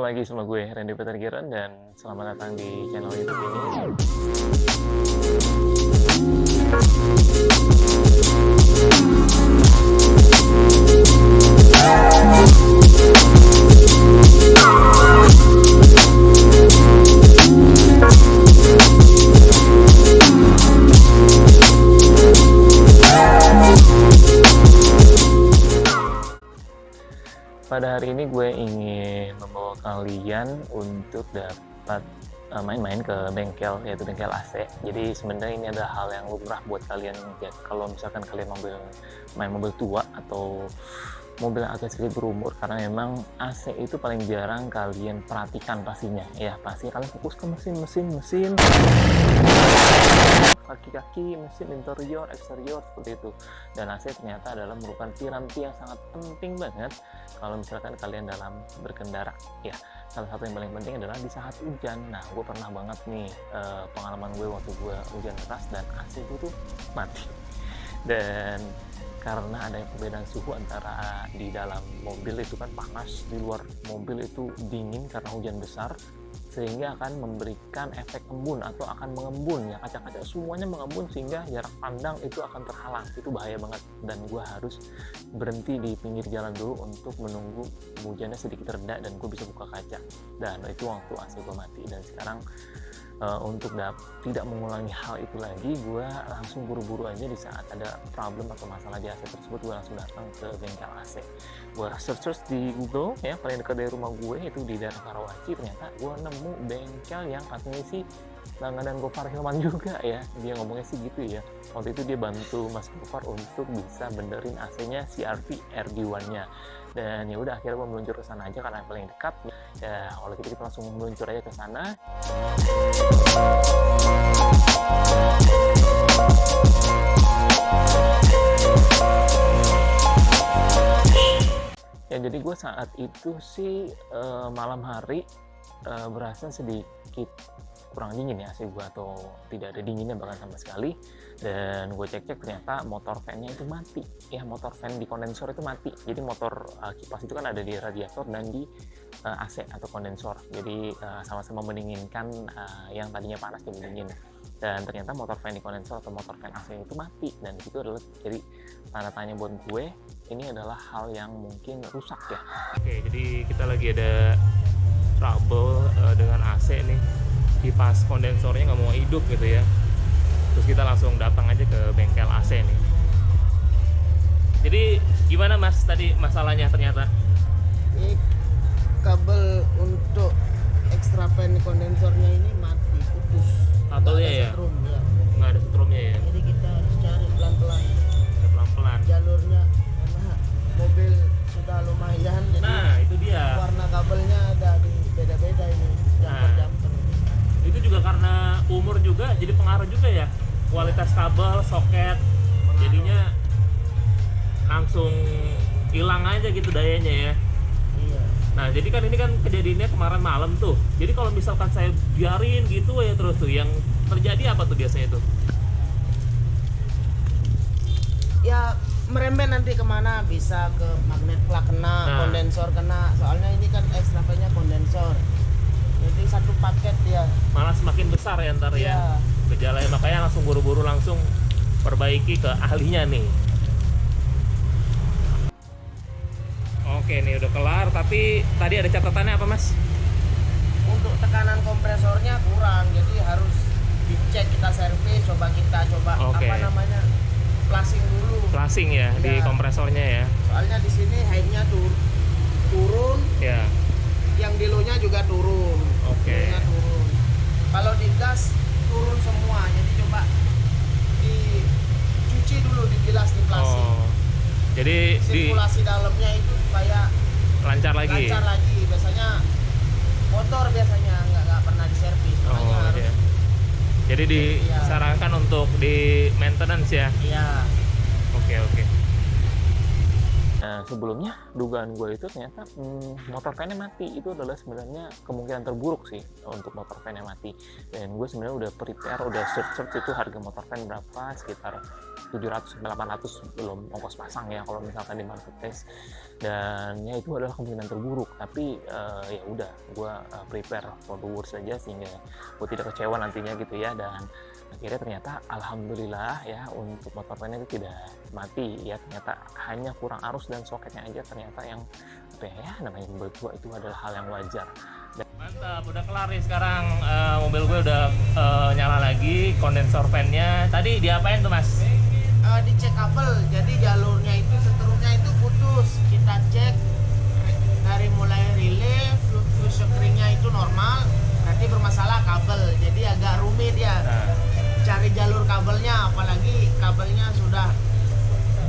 lagi sama gue Randy Petergiran dan selamat datang di channel YouTube ini. Pada hari ini gue ingin membawa kalian untuk dapat main-main ke bengkel, yaitu bengkel AC. Jadi sebenarnya ini adalah hal yang lumrah buat kalian ya, kalau misalkan kalian main mobil tua atau mobil yang agak sedikit berumur, karena memang AC itu paling jarang kalian perhatikan pastinya. Ya pasti kalian fokus ke mesin, kaki-kaki, mesin, interior, eksterior, seperti itu. Dan AC ternyata adalah merupakan piranti yang sangat penting banget kalau misalkan kalian dalam berkendara. Ya, salah satu yang paling penting adalah di saat hujan. Nah, gue pernah banget nih pengalaman gue waktu gue hujan deras dan AC gue tuh mati. Dan karena ada perbedaan suhu antara di dalam mobil itu kan panas, di luar mobil itu dingin karena hujan besar, sehingga akan memberikan efek embun atau akan mengembun ya, kaca-kaca semuanya mengembun sehingga jarak pandang itu akan terhalang. Itu bahaya banget dan gue harus berhenti di pinggir jalan dulu untuk menunggu hujannya sedikit reda dan gue bisa buka kaca. Dan itu waktu AC gue mati. Dan sekarang untuk tidak mengulangi hal itu lagi, gue langsung buru-buru aja di saat ada problem atau masalah di AC tersebut, gue langsung datang ke bengkel AC. Gue search di Google ya, paling dekat dari rumah gue itu di daerah Karawaci. Ternyata gue nemu bengkel yang katanya sih langganan Gofar Hilman juga ya, dia ngomongnya sih gitu ya. Waktu itu dia bantu Mas Gofar untuk bisa benerin AC-nya CR-V RD1-nya. Dan ya udah, akhirnya gue meluncur ke sana aja karena yang paling dekat. Ya, kalau gitu kita langsung meluncur aja ke sana. Ya, jadi gue saat itu sih malam hari berasa sedikit kurang dingin ya AC gue, atau tidak ada dinginnya bahkan sama sekali. Dan gue cek-cek ternyata motor fan-nya itu mati ya, motor fan di kondensor itu mati. Jadi motor kipas itu kan ada di radiator dan di AC atau kondensor, jadi sama-sama mendinginkan yang tadinya panas jadi dingin. Dan ternyata motor fan di kondensor atau motor fan AC itu mati, dan itu adalah jadi tanda tanya buat gue, ini adalah hal yang mungkin rusak ya. Oke, jadi kita lagi ada trouble dengan AC nih, kipas kondensornya nggak mau hidup gitu ya. Terus kita langsung datang aja ke bengkel AC nih. Jadi gimana Mas tadi masalahnya? Ternyata ini kabel untuk extra fan kondensornya ini mati, putus. Kabelnya ya? Nggak ada setrumnya ya? Jadi kita harus cari pelan-pelan. Pelan-pelan. Jalurnya karena mobil sudah lumayan, jadi Nah, itu dia. warna kabelnya ada di beda-beda ini, jumper-jumper. Itu juga karena umur juga jadi pengaruh juga ya, kualitas kabel, soket, jadinya langsung hilang aja gitu dayanya ya. Iya. Nah, jadi kan ini kan kejadiannya kemarin malam tuh. Jadi kalau misalkan saya biarin gitu ya terus tuh, yang terjadi apa tuh biasanya tuh? Ya merembet nanti kemana, bisa ke magnet plug kena, kondensor kena. Soalnya ini kan extra fan-nya kondensor. Jadi satu paket dia. Malah semakin besar ya ntar ya gejalanya, makanya langsung buru-buru langsung perbaiki ke ahlinya nih. Oke, nih udah kelar, tapi tadi ada catatannya apa Mas? Untuk tekanan kompresornya kurang, jadi harus dicek, kita servis, coba apa namanya, flushing dulu. Flushing ya, di kompresornya ya. Soalnya di sini height-nya turun, Ya. yang di low-nya juga turun. Oke. Low-nya turun. Kalau di gas turun semua, jadi coba dicuci dulu, dibilas, di flushing. Oh. Jadi sirkulasi dalamnya itu supaya lancar lagi. Biasanya kotor, nggak pernah diservis. Makanya harus. Iya. Jadi disarankan untuk di maintenance ya. Iya. Oke. Nah, sebelumnya dugaan gue itu ternyata motor fan-nya mati. Itu adalah sebenarnya kemungkinan terburuk sih untuk motor fan-nya mati. Dan gue sebenarnya udah prepare, udah search itu harga motor fan berapa, sekitar 700-800 belum ongkos pasang ya kalau misalkan di marketplace. Dan ya itu adalah kemungkinan terburuk. Tapi ya udah, gue prepare for the worst saja sehingga gue tidak kecewa nantinya gitu ya. Dan akhirnya ternyata alhamdulillah ya untuk motor fan itu tidak mati ya, ternyata hanya kurang arus dan soketnya aja ternyata yang apa ya, namanya mobil tua itu adalah hal yang wajar. Mantap, udah kelar nih sekarang, mobil gue udah nyala lagi, kondensor fan-nya. Tadi diapain tuh Mas? Dicek kabel, jadi jalurnya itu seterusnya itu putus. Kita cek dari mulai relay, fuse ringnya itu normal, berarti bermasalah kabel. Jadi agak rumit ya. Cari jalur kabelnya, apalagi kabelnya sudah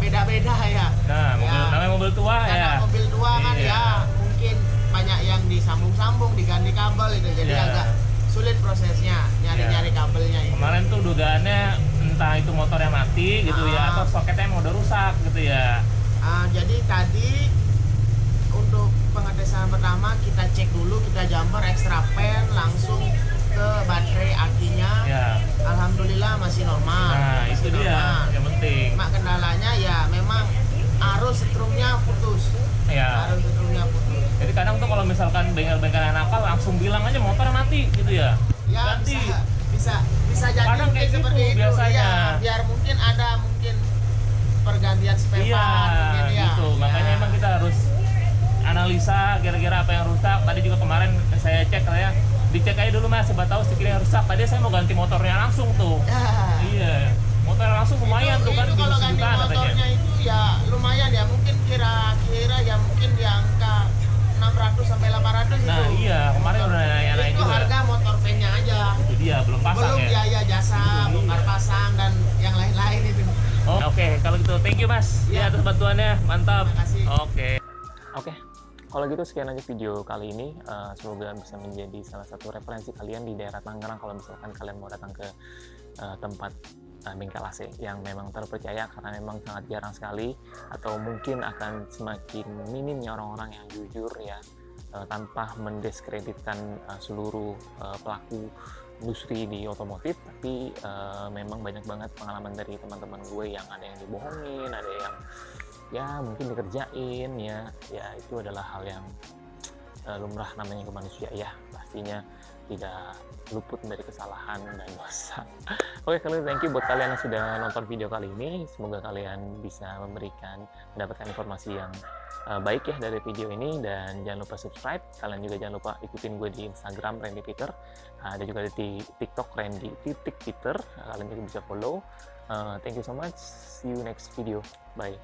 beda-beda ya. Nah, namanya mobil tua ya. Mobil tua kan ya, mungkin banyak yang disambung-sambung, diganti kabel itu, jadi agak sulit prosesnya nyari-nyari kabelnya itu. Kemarin tuh dugaannya entah itu motornya mati gitu ya, atau soketnya emang udah rusak gitu ya. Jadi tadi untuk pengetesan pertama kita cek dulu, kita jumper extra fan langsung ke baterai akinya. Alhamdulillah masih normal. Nah, masih itu dia normal. yang penting. Mak kendalanya ya memang arus setrumnya putus. Arus setrumnya putus. Jadi kadang tuh kalau misalkan bengkel-bengkel yang nakal langsung bilang aja motor mati gitu ya. Ganti. Bisa jadi kadang kayak gitu seperti itu biasanya. Ya, biar mungkin ada pergantian spare part mungkin ya. Gitu. Makanya emang kita harus analisa kira-kira apa yang rusak. Tadi juga kemarin saya cek ya, dicek aja dulu Mas, siapa tahu stikernya rusak. Tadi saya mau ganti motornya langsung tuh. Iya, motor langsung lumayan tuh kan, kalau ganti motornya itu ya lumayan ya, mungkin kira-kira ya mungkin di angka 600 sampai 800 itu. Nah iya, kemarin udah nanya-nanya itu juga. Harga motor fan-nya aja. Itu dia, belum pasang belum ya. Biaya jasa, bongkar pasang dan yang lain-lain itu. Oke, kalau gitu thank you Mas ya atas bantuannya, mantap. Terima kasih. Oke. Kalau gitu sekian aja video kali ini. Semoga bisa menjadi salah satu referensi kalian di daerah Tangerang kalau misalkan kalian mau datang ke tempat bengkel AC yang memang terpercaya, karena memang sangat jarang sekali, atau mungkin akan semakin minimnya orang-orang yang jujur ya, tanpa mendiskreditkan seluruh pelaku industri di otomotif. Tapi memang banyak banget pengalaman dari teman-teman gue yang ada yang dibohongin, ada yang ya mungkin dikerjain ya itu adalah hal yang lumrah, namanya ke manusia ya, pastinya tidak luput dari kesalahan dan dosa. Oke, kali thank you buat kalian yang sudah nonton video kali ini. Semoga kalian bisa mendapatkan informasi yang baik ya dari video ini, dan jangan lupa subscribe. Kalian juga jangan lupa ikutin gue di Instagram Randy Peter, ada juga di TikTok Randy.Peter. Kalian juga bisa follow. Thank you so much, see you next video, bye.